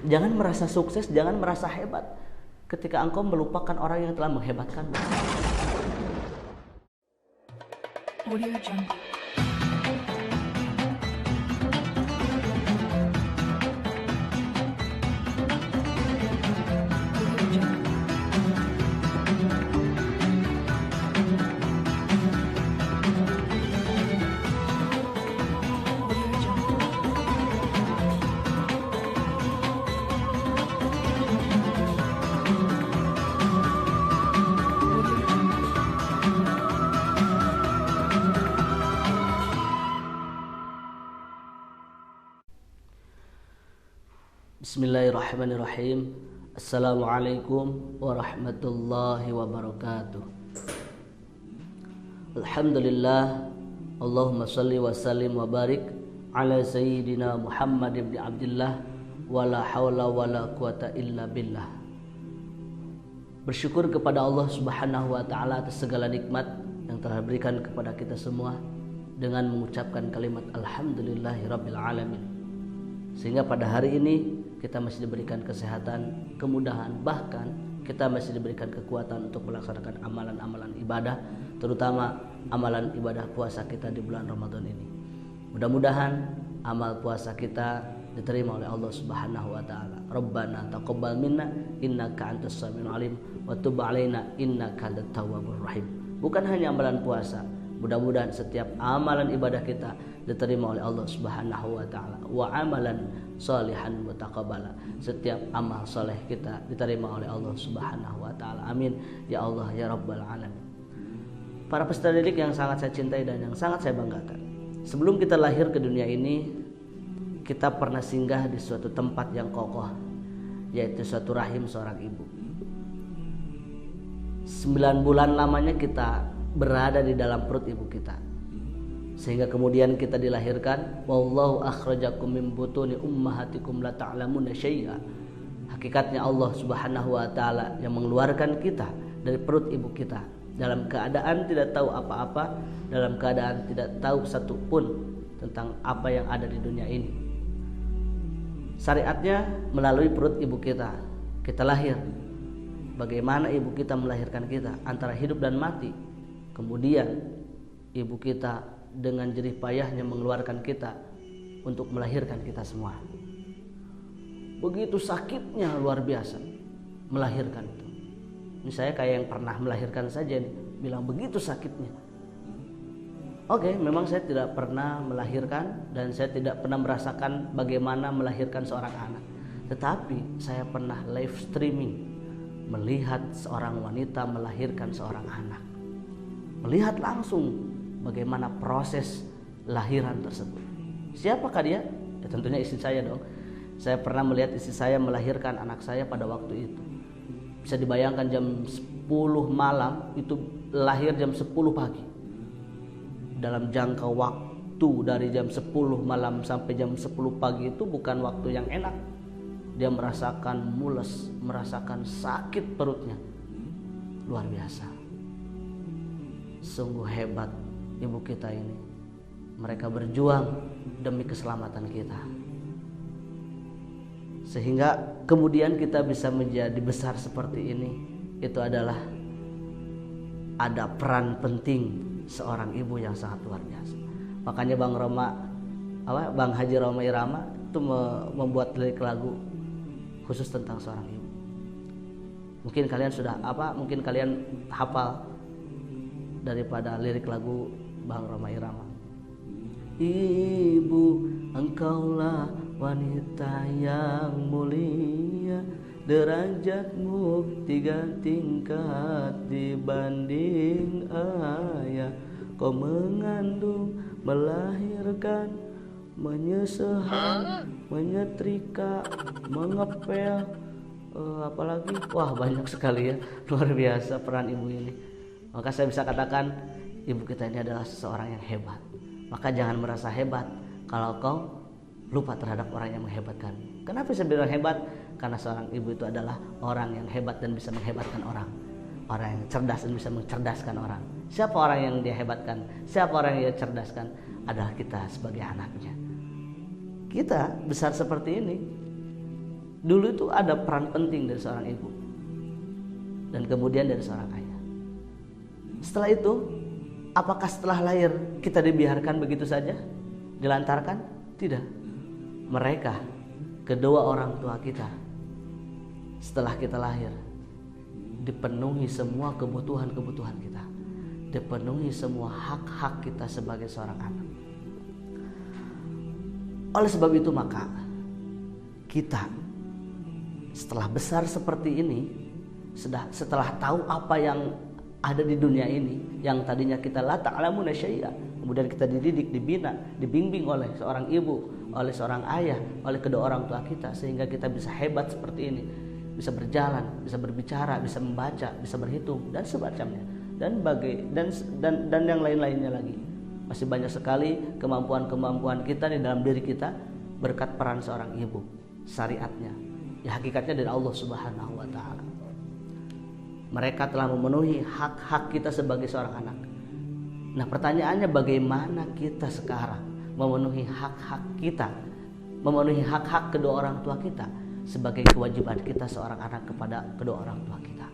Jangan merasa sukses, jangan merasa hebat ketika engkau melupakan orang yang telah menghebatkanmu. Audio Jungle. Bismillahirrahmanirrahim. Assalamualaikum warahmatullahi wabarakatuh. Alhamdulillah. Allahumma salli wa sallim wa barik ala sayyidina Muhammad ibn Abdullah wa la hawla wa la quwata illa billah. Bersyukur kepada Allah Subhanahu wa taala atas segala nikmat yang telah diberikan kepada kita semua dengan mengucapkan kalimat alhamdulillahirabbil alamin. Sehingga pada hari ini kita masih diberikan kesehatan, kemudahan, bahkan kita masih diberikan kekuatan untuk melaksanakan amalan-amalan ibadah, terutama amalan ibadah puasa kita di bulan Ramadan ini. Mudah-mudahan amal puasa kita diterima oleh Allah Subhanahu wa taala. Rabbana taqabbal minna innaka antas samiul alim wa tub alaina innaka antat tawwabur rahim. Bukan hanya amalan puasa, mudah-mudahan setiap amalan ibadah kita diterima oleh Allah Subhanahu wa taala. Wa amalan sholihan mutaqabbala. Setiap amal soleh kita diterima oleh Allah Subhanahu wa taala. Amin ya Allah ya rabbal alamin. Para peserta didik yang sangat saya cintai dan yang sangat saya banggakan. Sebelum kita lahir ke dunia ini, kita pernah singgah di suatu tempat yang kokoh, yaitu suatu rahim seorang ibu. 9 bulan lamanya kita berada di dalam perut ibu kita, sehingga kemudian kita dilahirkan. Wallahu akhrajakum min butuni ummahatikum la ta'lamuna syai'a. Hakikatnya Allah Subhanahu wa taala yang mengeluarkan kita dari perut ibu kita dalam keadaan tidak tahu apa-apa, dalam keadaan tidak tahu satu pun tentang apa yang ada di dunia ini. Syariatnya melalui perut ibu kita lahir. Bagaimana ibu kita melahirkan kita antara hidup dan mati. Kemudian ibu kita dengan jerih payahnya mengeluarkan kita untuk melahirkan kita semua. Begitu sakitnya luar biasa melahirkan itu. Ini saya kayak yang pernah melahirkan saja nih, bilang begitu sakitnya. Oke, memang saya tidak pernah melahirkan dan saya tidak pernah merasakan bagaimana melahirkan seorang anak. Tetapi saya pernah live streaming melihat seorang wanita melahirkan seorang anak. Melihat langsung bagaimana proses lahiran tersebut. Siapakah dia? Ya, tentunya istri saya dong. Saya pernah melihat istri saya melahirkan anak saya pada waktu itu. Bisa dibayangkan jam 10 malam, itu lahir jam 10 pagi. Dalam jangka waktu dari jam 10 malam sampai jam 10 pagi itu bukan waktu yang enak. Dia merasakan mules, merasakan sakit perutnya. Luar biasa. Sungguh hebat ibu kita ini. Mereka berjuang demi keselamatan kita, sehingga kemudian kita bisa menjadi besar seperti ini. Itu adalah ada peran penting seorang ibu yang sangat luar biasa. Makanya Bang Haji Roma Irama itu membuat lirik lagu khusus tentang seorang ibu. Mungkin kalian hafal daripada lirik lagu Bang Roma Irama. Ibu, engkaulah wanita yang mulia, derajatmu 3 tingkat dibanding ayah. Kau mengandung, melahirkan, menyesehan, menyetrika, mengepel, apalagi wah banyak sekali ya, luar biasa peran ibu ini. Maka saya bisa katakan ibu kita ini adalah seseorang yang hebat. Maka jangan merasa hebat kalau kau lupa terhadap orang yang menghebatkan. Kenapa saya bilang hebat? Karena seorang ibu itu adalah orang yang hebat dan bisa menghebatkan orang. Orang yang cerdas dan bisa mencerdaskan orang. Siapa orang yang dia hebatkan? Siapa orang yang dia cerdaskan? Adalah kita sebagai anaknya. Kita besar seperti ini Dulu itu ada peran penting dari seorang ibu dan kemudian dari seorang ayah. Setelah itu, apakah setelah lahir kita dibiarkan begitu saja? Dilantarkan? Tidak. Mereka, kedua orang tua kita, setelah kita lahir, dipenuhi semua kebutuhan-kebutuhan kita, dipenuhi semua hak-hak kita sebagai seorang anak. Oleh sebab itu maka kita setelah besar seperti ini, setelah tahu apa yang ada di dunia ini, yang tadinya kita la ta'lamuna syai'a, kemudian kita dididik, dibina, dibimbing oleh seorang ibu, oleh seorang ayah, oleh kedua orang tua kita, sehingga kita bisa hebat seperti ini, bisa berjalan, bisa berbicara, bisa membaca, bisa berhitung dan semacamnya, dan yang lain-lainnya lagi. Masih banyak sekali kemampuan-kemampuan kita di dalam diri kita berkat peran seorang ibu. Syariatnya, ya hakikatnya dari Allah Subhanahu wa taala. Mereka telah memenuhi hak-hak kita sebagai seorang anak. Nah, pertanyaannya bagaimana kita sekarang memenuhi hak-hak kita, memenuhi hak-hak kedua orang tua kita sebagai kewajiban kita seorang anak kepada kedua orang tua kita.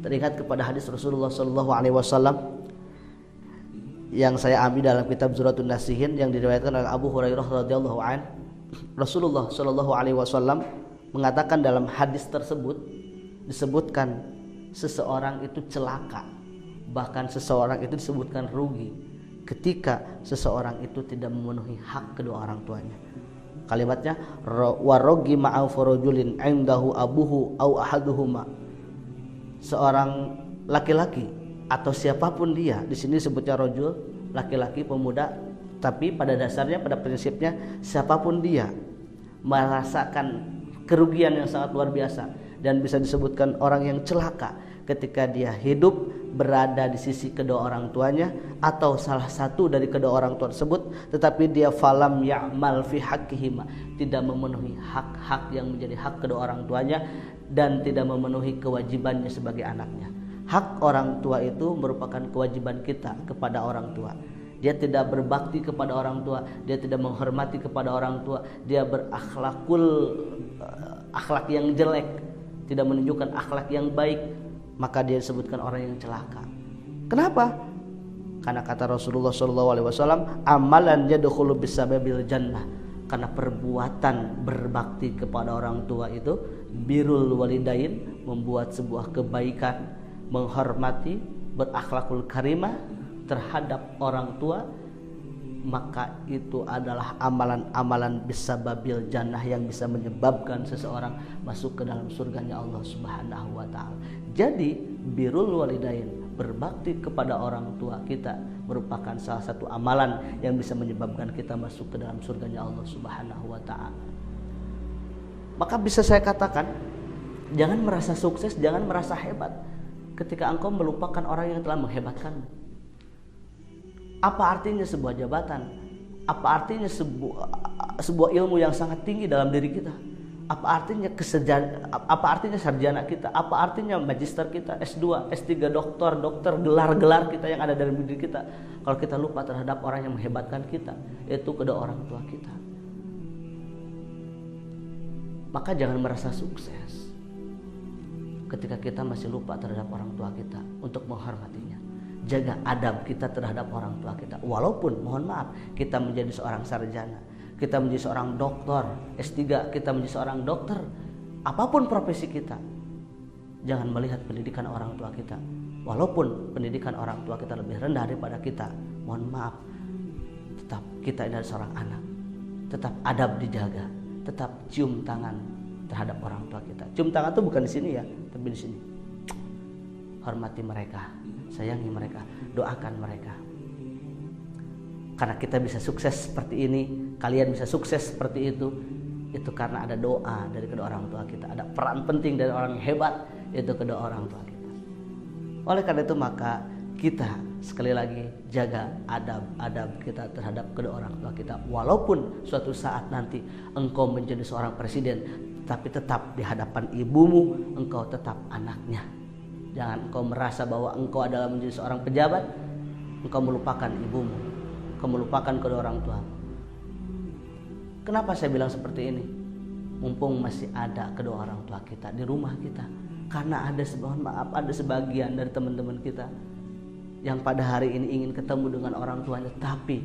Teringat kepada hadis Rasulullah SAW yang saya ambil dalam kitab Zuratun Nasihin yang diriwayatkan oleh Abu Hurairah radhiyallahu an. Rasulullah SAW mengatakan dalam hadis tersebut disebutkan seseorang itu celaka, bahkan seseorang itu disebutkan rugi ketika seseorang itu tidak memenuhi hak kedua orang tuanya. Kalimatnya warogi ma'au farojulin indahu abuhu au ahaduhuma. Seorang laki-laki atau siapapun dia, di sini sebutnya rojul, laki-laki, pemuda, tapi pada dasarnya, pada prinsipnya siapapun dia merasakan kerugian yang sangat luar biasa dan bisa disebutkan orang yang celaka ketika dia hidup berada di sisi kedua orang tuanya atau salah satu dari kedua orang tua tersebut, tetapi dia falam ya'mal fi haqqihima, tidak memenuhi hak-hak yang menjadi hak kedua orang tuanya dan tidak memenuhi kewajibannya sebagai anaknya. Hak orang tua itu merupakan kewajiban kita kepada orang tua. Dia tidak berbakti kepada orang tua, dia tidak menghormati kepada orang tua, dia akhlak yang jelek, tidak menunjukkan akhlak yang baik, maka dia disebutkan orang yang celaka. Kenapa? Karena kata Rasulullah SAW, amalan yadkhulu bisababil jannah. Karena perbuatan berbakti kepada orang tua itu birrul walidain, membuat sebuah kebaikan, menghormati, berakhlakul karimah terhadap orang tua, maka itu adalah amalan-amalan bisababil jannah yang bisa menyebabkan seseorang masuk ke dalam surganya Allah Subhanahu wa taala. Jadi birrul walidain, berbakti kepada orang tua kita merupakan salah satu amalan yang bisa menyebabkan kita masuk ke dalam surganya Allah Subhanahu wa taala. Maka bisa saya katakan, jangan merasa sukses, jangan merasa hebat ketika engkau melupakan orang yang telah menghebatkanmu. Apa artinya sebuah jabatan? Apa artinya sebuah ilmu yang sangat tinggi dalam diri kita? Apa artinya sarjana kita? Apa artinya magister kita, S2, S3, dokter, gelar-gelar kita yang ada dalam diri kita, kalau kita lupa terhadap orang yang menghebatkan kita, yaitu kedua orang tua kita. Maka jangan merasa sukses ketika kita masih lupa terhadap orang tua kita untuk menghormatinya. Jaga adab kita terhadap orang tua kita. Walaupun mohon maaf kita menjadi seorang sarjana, kita menjadi seorang dokter, S3, kita menjadi seorang dokter, apapun profesi kita, jangan melihat pendidikan orang tua kita. Walaupun pendidikan orang tua kita lebih rendah daripada kita, mohon maaf, tetap kita adalah seorang anak. Tetap adab dijaga, tetap cium tangan terhadap orang tua kita. Cium tangan itu bukan di sini ya, tapi di sini. Hormati mereka, sayangi mereka, doakan mereka. Karena kita bisa sukses seperti ini, kalian bisa sukses seperti itu karena ada doa dari kedua orang tua kita, ada peran penting dari orang yang hebat, yaitu kedua orang tua kita. Oleh karena itu maka kita sekali lagi jaga adab kita terhadap kedua orang tua kita. Walaupun suatu saat nanti engkau menjadi seorang presiden, tapi tetap di hadapan ibumu engkau tetap anaknya. Jangan engkau merasa bahwa engkau adalah menjadi seorang pejabat, engkau melupakan ibumu, engkau melupakan kedua orang tua. Kenapa saya bilang seperti ini? mumpung masih ada kedua orang tua kita di rumah kita. Karena ada sebagian dari teman-teman kita yang pada hari ini ingin ketemu dengan orang tuanya, tapi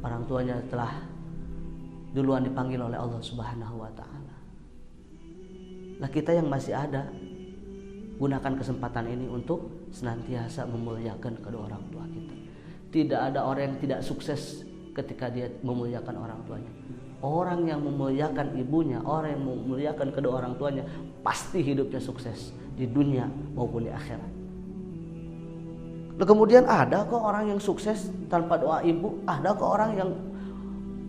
orang tuanya telah duluan dipanggil oleh Allah Subhanahu wa taala. Nah, kita yang masih ada, gunakan kesempatan ini untuk senantiasa memuliakan kedua orang tua kita. Tidak ada orang yang tidak sukses ketika dia memuliakan orang tuanya. Orang yang memuliakan ibunya, orang yang memuliakan kedua orang tuanya, pasti hidupnya sukses di dunia maupun di akhirat. Nah, kemudian ada kok orang yang sukses tanpa doa ibu, ada kok orang yang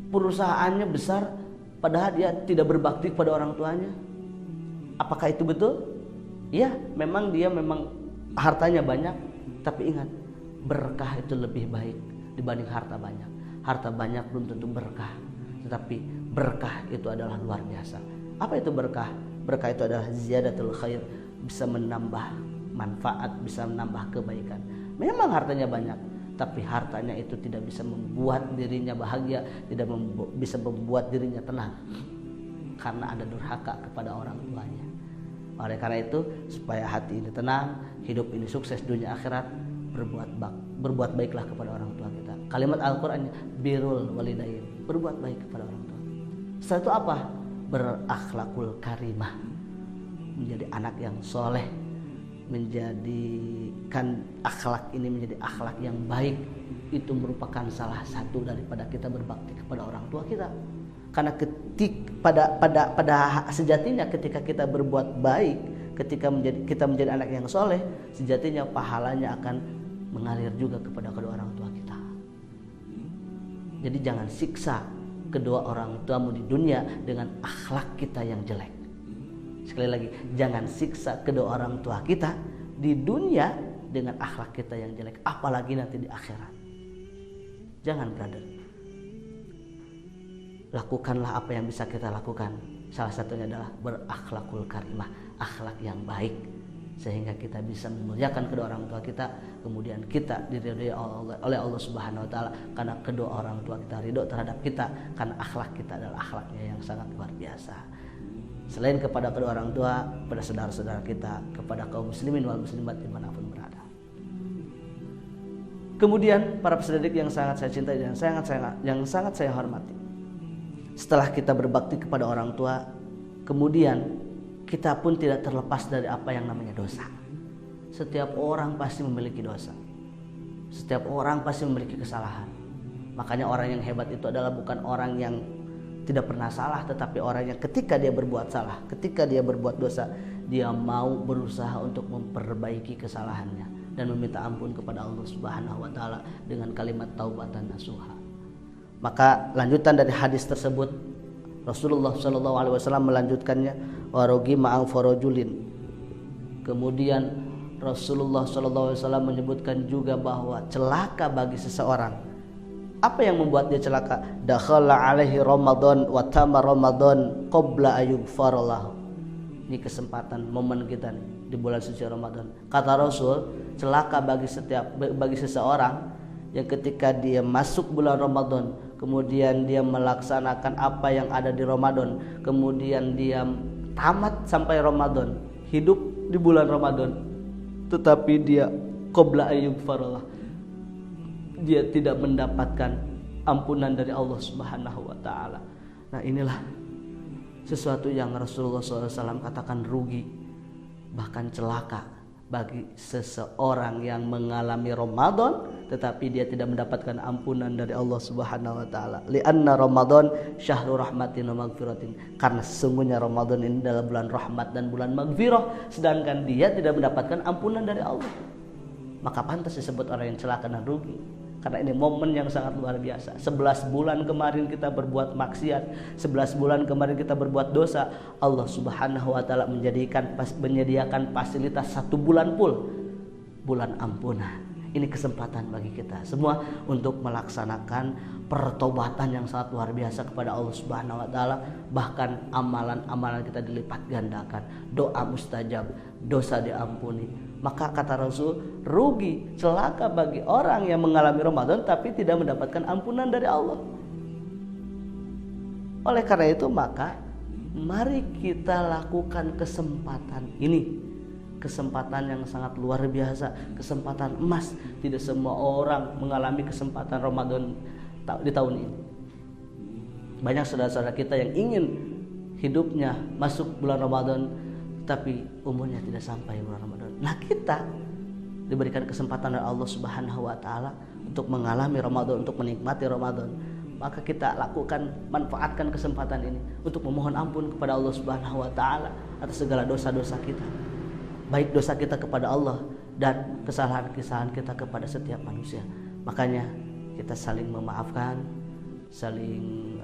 perusahaannya besar padahal dia tidak berbakti kepada orang tuanya. Apakah itu betul? Ya, memang dia hartanya banyak, tapi ingat, berkah itu lebih baik dibanding harta banyak. Harta banyak belum tentu berkah, tetapi berkah itu adalah luar biasa. Apa itu berkah? Berkah itu adalah ziyadatul khair, bisa menambah manfaat, bisa menambah kebaikan. Memang hartanya banyak, tapi hartanya itu tidak bisa membuat dirinya bahagia, tidak bisa membuat dirinya tenang, karena ada durhaka kepada orang tuanya. Oleh karena itu, supaya hati ini tenang, hidup ini sukses dunia akhirat, berbuat baiklah kepada orang tua kita. Kalimat Al-Qur'annya birrul walidain, berbuat baik kepada orang tua. Setelah itu apa? Berakhlakul karimah, menjadi anak yang soleh, menjadikan akhlak ini menjadi akhlak yang baik. Itu merupakan salah satu daripada kita berbakti kepada orang tua kita. Karena pada sejatinya ketika kita berbuat baik, ketika kita menjadi anak yang soleh, sejatinya pahalanya akan mengalir juga kepada kedua orang tua kita. Jadi jangan siksa kedua orang tuamu di dunia dengan akhlak kita yang jelek. Sekali lagi, jangan siksa kedua orang tua kita di dunia dengan akhlak kita yang jelek, apalagi nanti di akhirat. Jangan, brother. Lakukanlah apa yang bisa kita lakukan. Salah satunya adalah berakhlakul karimah, akhlak yang baik, sehingga kita bisa memuliakan kedua orang tua kita, kemudian kita diridhoi oleh Allah Subhanahu wa taala karena kedua orang tua kita ridho terhadap kita, karena akhlak kita adalah akhlaknya yang sangat luar biasa. Selain kepada kedua orang tua, kepada saudara-saudara kita, kepada kaum muslimin wal muslimat dimanapun berada. Kemudian para peserta yang sangat saya cintai dan yang sangat saya hormati, setelah kita berbakti kepada orang tua, kemudian kita pun tidak terlepas dari apa yang namanya dosa. Setiap orang pasti memiliki dosa. Setiap orang pasti memiliki kesalahan. Makanya orang yang hebat itu adalah bukan orang yang tidak pernah salah, tetapi orang yang ketika dia berbuat salah, ketika dia berbuat dosa, dia mau berusaha untuk memperbaiki kesalahannya dan meminta ampun kepada Allah Subhanahu wa taala dengan kalimat taubatan nasuha. Maka lanjutan dari hadis tersebut, Rasulullah SAW melanjutkannya, warogi ma'ang farojulin. Kemudian Rasulullah SAW menyebutkan juga bahwa celaka bagi seseorang. Apa yang membuat dia celaka? Dakhala alaihi Ramadan wa tama Ramadan qabla ayyughfarallahu. Ini kesempatan momen kita nih di bulan suci Ramadan. Kata Rasul, celaka bagi seseorang yang ketika dia masuk bulan Ramadan, kemudian dia melaksanakan apa yang ada di Ramadan, kemudian dia tamat sampai Ramadan, hidup di bulan Ramadan, tetapi dia qabla ayyughfarallah, dia tidak mendapatkan ampunan dari Allah Subhanahu wa taala. Nah, inilah sesuatu yang Rasulullah SAW katakan rugi, bahkan celaka bagi seseorang yang mengalami Ramadan tetapi dia tidak mendapatkan ampunan dari Allah Subhanahu wa taala. Li'anna Ramadan syahrul rahmatin wa maghfiratin. Karena sesungguhnya Ramadan ini adalah bulan rahmat dan bulan maghfirah, sedangkan dia tidak mendapatkan ampunan dari Allah. Maka pantas disebut orang yang celaka dan rugi. Karena ini momen yang sangat luar biasa. 11 bulan kemarin kita berbuat maksiat, 11 bulan kemarin kita berbuat dosa. Allah Subhanahu wa taala menyediakan fasilitas 1 bulan full, bulan ampunan. Ini kesempatan bagi kita semua untuk melaksanakan pertobatan yang sangat luar biasa kepada Allah Subhanahu wa taala. Bahkan amalan-amalan kita dilipat gandakan, doa mustajab, dosa diampuni. Maka kata Rasul, rugi, celaka bagi orang yang mengalami Ramadan tapi tidak mendapatkan ampunan dari Allah. Oleh karena itu, maka mari kita lakukan kesempatan ini. Kesempatan yang sangat luar biasa, kesempatan emas. Tidak semua orang mengalami kesempatan Ramadan di tahun ini. Banyak saudara-saudara kita yang ingin hidupnya masuk bulan Ramadan, tapi umurnya tidak sampai bulan Ramadan. Nah, kita diberikan kesempatan oleh Allah Subhanahu wa taala untuk mengalami Ramadan, untuk menikmati Ramadan. Maka kita lakukan, manfaatkan kesempatan ini untuk memohon ampun kepada Allah Subhanahu wa taala atas segala dosa-dosa kita. Baik dosa kita kepada Allah dan kesalahan-kesalahan kita kepada setiap manusia. Makanya kita saling memaafkan, saling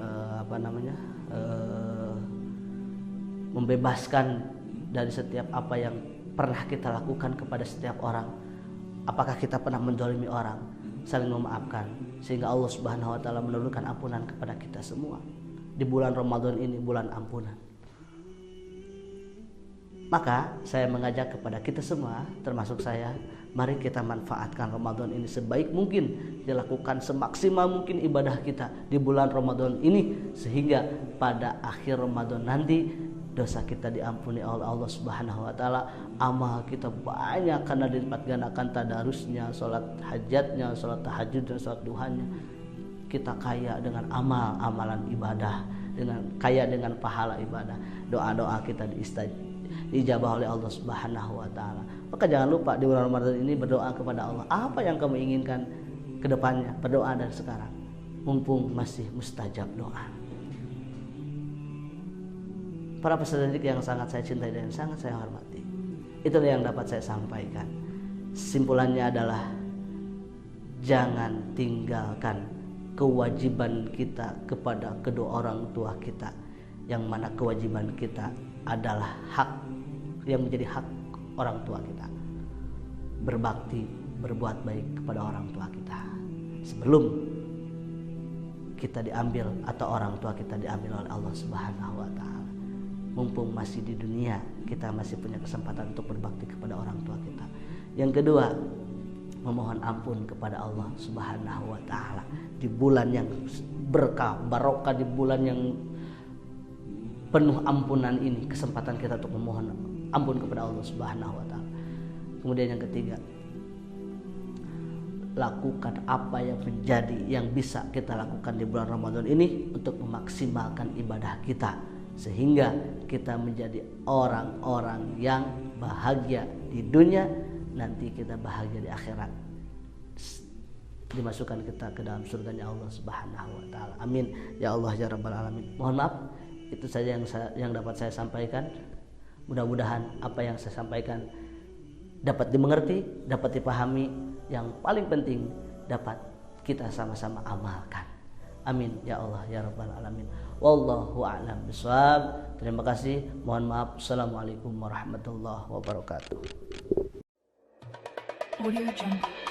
membebaskan dari setiap apa yang pernah kita lakukan kepada setiap orang. Apakah kita pernah menzalimi orang? Saling memaafkan sehingga Allah Subhanahu wa taala menurunkan ampunan kepada kita semua. Di bulan Ramadan ini bulan ampunan. Maka saya mengajak kepada kita semua, termasuk saya, mari kita manfaatkan Ramadan ini sebaik mungkin, dilakukan semaksimal mungkin ibadah kita di bulan Ramadan ini, sehingga pada akhir Ramadan nanti dosa kita diampuni oleh Allah Subhanahu wa taala, amal kita banyak karena dilipat gandakan tadarusnya, salat hajatnya, salat tahajudnya, salat duhanya. Kita kaya dengan amalan ibadah, kaya dengan pahala ibadah. Doa-doa kita diijabah oleh Allah Subhanahu wa taala. Maka jangan lupa di bulan Ramadan ini berdoa kepada Allah. Apa yang kamu inginkan ke depannya? Berdoa dari sekarang. Mumpung masih mustajab doa. Para peserta didik yang sangat saya cintai dan sangat saya hormati, itulah yang dapat saya sampaikan. Simpulannya adalah jangan tinggalkan kewajiban kita kepada kedua orang tua kita, yang mana kewajiban kita adalah hak yang menjadi hak orang tua kita. Berbakti, berbuat baik kepada orang tua kita sebelum kita diambil atau orang tua kita diambil oleh Allah Subhanahu wa taala. Mumpung masih di dunia, kita masih punya kesempatan untuk berbakti kepada orang tua kita. Yang kedua, memohon ampun kepada Allah Subhanahu wa taala di bulan yang berkah, barokah, di bulan yang penuh ampunan ini. Kesempatan kita untuk memohon ampun kepada Allah Subhanahu wa taala. Kemudian yang ketiga, lakukan apa yang bisa kita lakukan di bulan Ramadan ini untuk memaksimalkan ibadah kita, sehingga kita menjadi orang-orang yang bahagia di dunia, nanti kita bahagia di akhirat, dimasukkan kita ke dalam surganya Allah Subhanahu wa taala. Amin ya Allah ya rabbal alamin. Mohon maaf, itu saja yang dapat saya sampaikan. Mudah-mudahan apa yang saya sampaikan dapat dimengerti, dapat dipahami, yang paling penting dapat kita sama-sama amalkan. Amin ya Allah ya rabbal alamin. Wallahu a'lam bishawab. Terima kasih. Mohon maaf. Assalamualaikum warahmatullahi wabarakatuh. Audio Jungle.